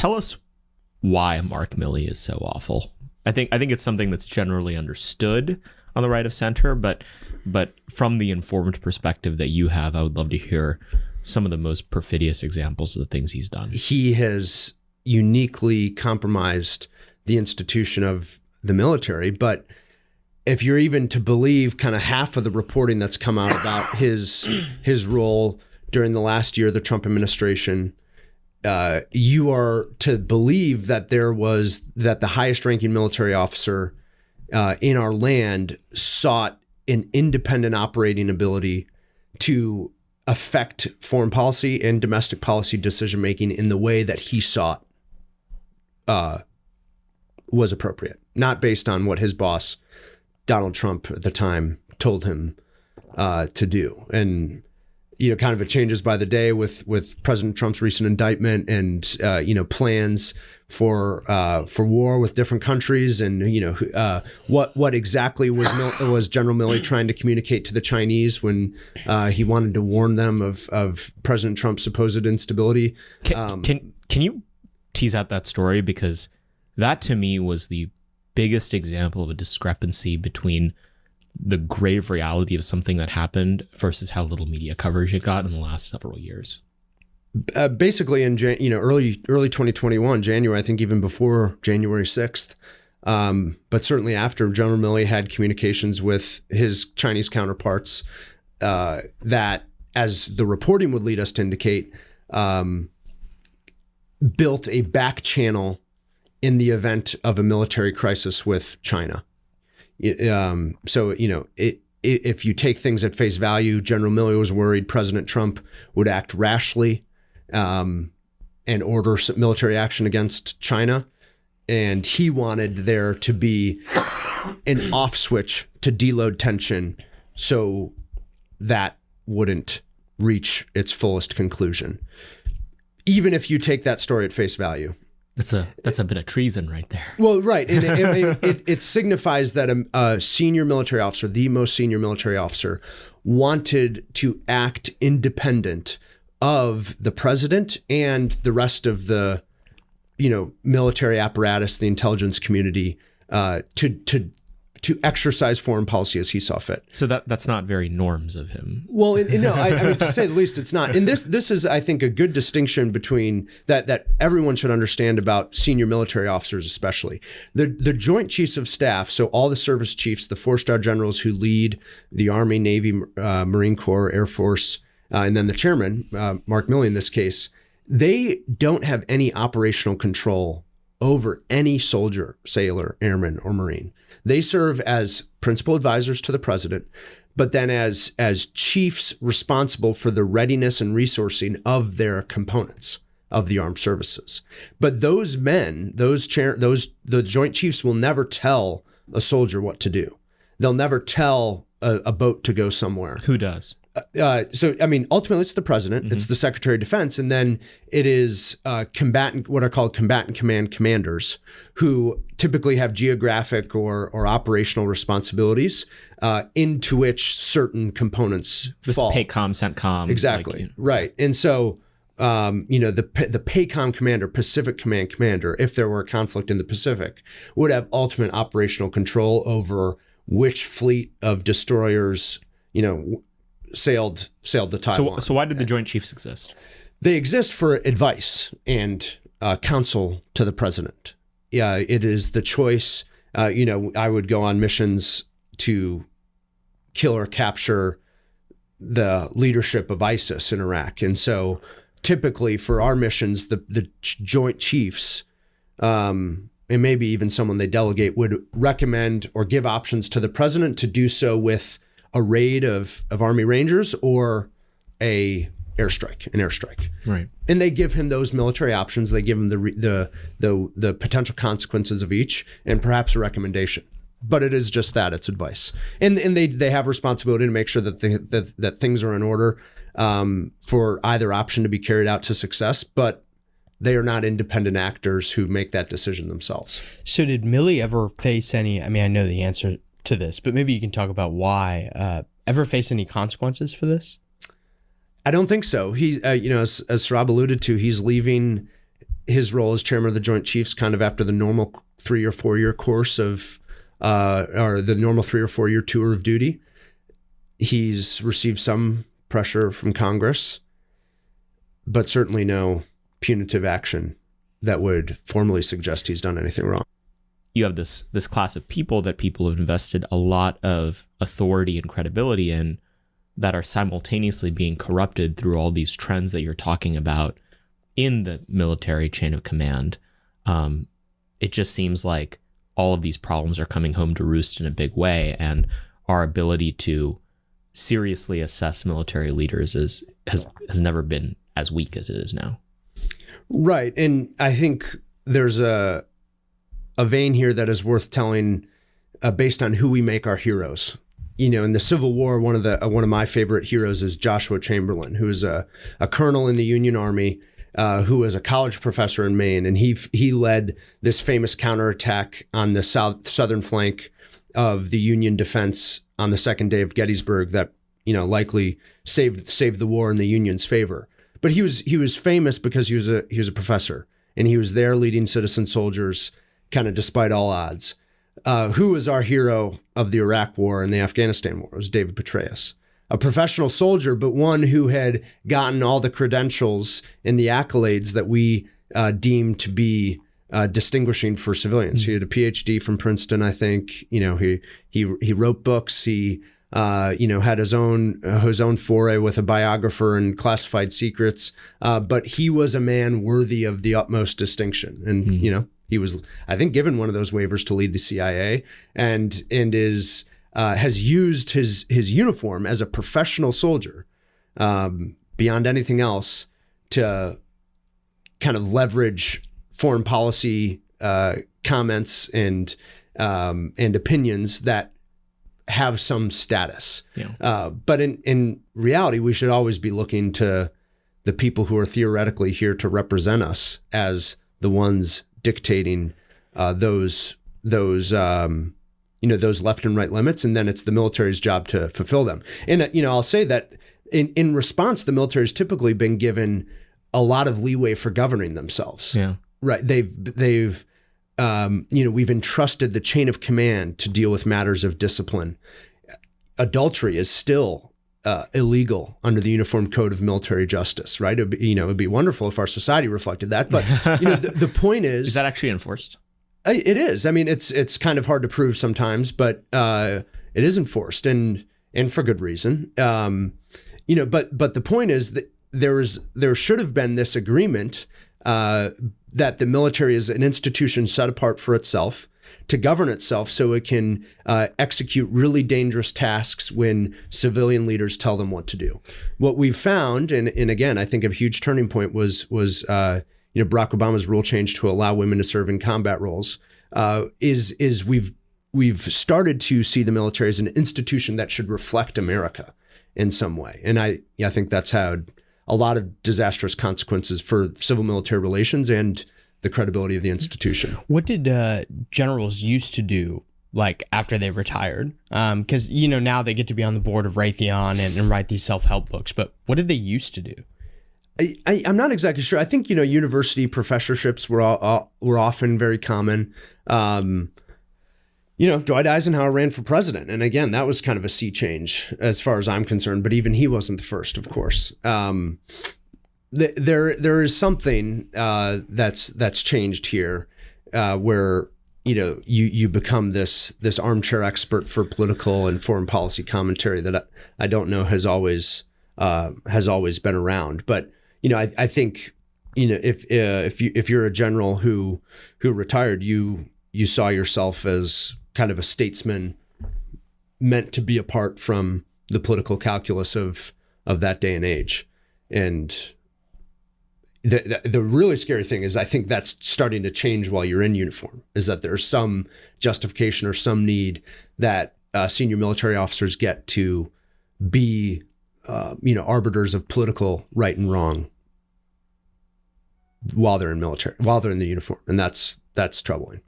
tell us why Mark Milley is so awful. I think it's something that's generally understood on the right of center, but from the informed perspective that you have, I would love to hear some of the most perfidious examples of the things he's done. He has uniquely compromised the institution of the military, but if you're even to believe kind of half of the reporting that's come out about his role during the last year of the Trump administration, you are to believe that the highest ranking military officer in our land sought an independent operating ability to affect foreign policy and domestic policy decision making in the way that he sought was appropriate, not based on what his boss, Donald Trump at the time, told him to do. And kind of it changes by the day with President Trump's recent indictment and plans for war with different countries, and what exactly was General Milley trying to communicate to the Chinese when he wanted to warn them of President Trump's supposed instability. Can you tease out that story, because that to me was the biggest example of a discrepancy between the grave reality of something that happened versus how little media coverage it got in the last several years. Basically, in early 2021, January, I think even before January 6th, but certainly after, General Milley had communications with his Chinese counterparts that, as the reporting would lead us to indicate, built a back channel in the event of a military crisis with China. If you take things at face value, General Milley was worried President Trump would act rashly and order some military action against China. And he wanted there to be an off switch to deload tension so that wouldn't reach its fullest conclusion. Even if you take that story at face value. That's a bit of treason right there. Well, right. And it signifies that a senior military officer, the most senior military officer, wanted to act independent of the president and the rest of the, military apparatus, the intelligence community, to exercise foreign policy as he saw fit. So that's not very norms of him. Well, no, I mean, to say the least, it's not. And this is, I think, a good distinction between that everyone should understand about senior military officers, especially. The Joint Chiefs of Staff, so all the service chiefs, the 4-star generals who lead the Army, Navy, Marine Corps, Air Force, and then the chairman, Mark Milley in this case, they don't have any operational control over any soldier, sailor, airman, or Marine. They serve as principal advisors to the president, but then as chiefs responsible for the readiness and resourcing of their components of the armed services. But those men, the Joint Chiefs will never tell a soldier what to do. They'll never tell a boat to go somewhere. Who does? Ultimately, it's the president, mm-hmm. It's the Secretary of Defense, and then it is what are called combatant command commanders, who typically have geographic or operational responsibilities into which certain components fall. PACOM, CENTCOM. Exactly, right. And so, the PACOM commander, Pacific Command commander, if there were a conflict in the Pacific, would have ultimate operational control over which fleet of destroyers, sailed to Taiwan. So why did the Joint Chiefs exist? They exist for advice and counsel to the president. Yeah, it is the choice. I would go on missions to kill or capture the leadership of ISIS in Iraq. And so typically for our missions, the Joint Chiefs, and maybe even someone they delegate, would recommend or give options to the president to do so with a raid of Army Rangers or an airstrike. Right. And they give him those military options. They give him the potential consequences of each and perhaps a recommendation. But it is just that, it's advice. And they have responsibility to make sure that things are in order for either option to be carried out to success, but they are not independent actors who make that decision themselves. So did Milley ever face any, I know the answer to this, but maybe you can talk about why, ever face any consequences for this? I don't think so. He, as Saurabh alluded to, he's leaving his role as chairman of the Joint Chiefs kind of after the normal 3 or 4 year course of, or the normal 3 or 4 year tour of duty. He's received some pressure from Congress, but certainly no punitive action that would formally suggest he's done anything wrong. You have this class of people that people have invested a lot of authority and credibility in that are simultaneously being corrupted through all these trends that you're talking about in the military chain of command. It just seems like all of these problems are coming home to roost in a big way, and our ability to seriously assess military leaders has never been as weak as it is now. Right. And I think there's a vein here that is worth telling based on who we make our heroes. You know, in the Civil War, one of my favorite heroes is Joshua Chamberlain, who is a colonel in the Union Army, who was a college professor in Maine, and he led this famous counterattack on the southern flank of the Union defense on the second day of Gettysburg that, you know, likely saved the war in the Union's favor. But he was famous because he was a professor, and he was there leading citizen soldiers kind of despite all odds. Who was our hero of the Iraq War and the Afghanistan War? It was David Petraeus, a professional soldier, but one who had gotten all the credentials and the accolades that we deem to be distinguishing for civilians. Mm-hmm. He had a PhD from Princeton, I think. You know, he wrote books. He had his own foray with a biographer and classified secrets. But he was a man worthy of the utmost distinction, and mm-hmm. you know. He was, I think, given one of those waivers to lead the CIA, and has used his uniform as a professional soldier, beyond anything else, to kind of leverage foreign policy comments and opinions that have some status. Yeah. But in reality, we should always be looking to the people who are theoretically here to represent us as the ones dictating those left and right limits, and then it's the military's job to fulfill them. And I'll say that in response, the military's typically been given a lot of leeway for governing themselves. Yeah, right. We've entrusted the chain of command to deal with matters of discipline. Adultery is still illegal under the Uniform Code of Military Justice, right? It'd be wonderful if our society reflected that. But the point is that actually enforced? It is. I mean, it's kind of hard to prove sometimes, but it is enforced, and for good reason. But the point is that there should have been this agreement that the military is an institution set apart for itself, to govern itself so it can execute really dangerous tasks when civilian leaders tell them what to do. What we've found, and again, I think a huge turning point was Barack Obama's rule change to allow women to serve in combat roles, is we've started to see the military as an institution that should reflect America in some way. And I think that's had a lot of disastrous consequences for civil-military relations and the credibility of the institution. What did generals used to do, like after they retired? Because now they get to be on the board of Raytheon and write these self-help books. But what did they used to do? I'm not exactly sure. I think university professorships were often very common. Dwight Eisenhower ran for president, and again, that was kind of a sea change as far as I'm concerned. But even he wasn't the first, of course. There is something that's changed here, where you become this armchair expert for political and foreign policy commentary that I don't know has always been around. But I think if you're a general who retired, you saw yourself as kind of a statesman meant to be apart from the political calculus of that day and age. And the really scary thing is I think that's starting to change while you're in uniform, is that there's some justification or some need that senior military officers get to be, arbiters of political right and wrong while they're in the uniform. And that's troubling.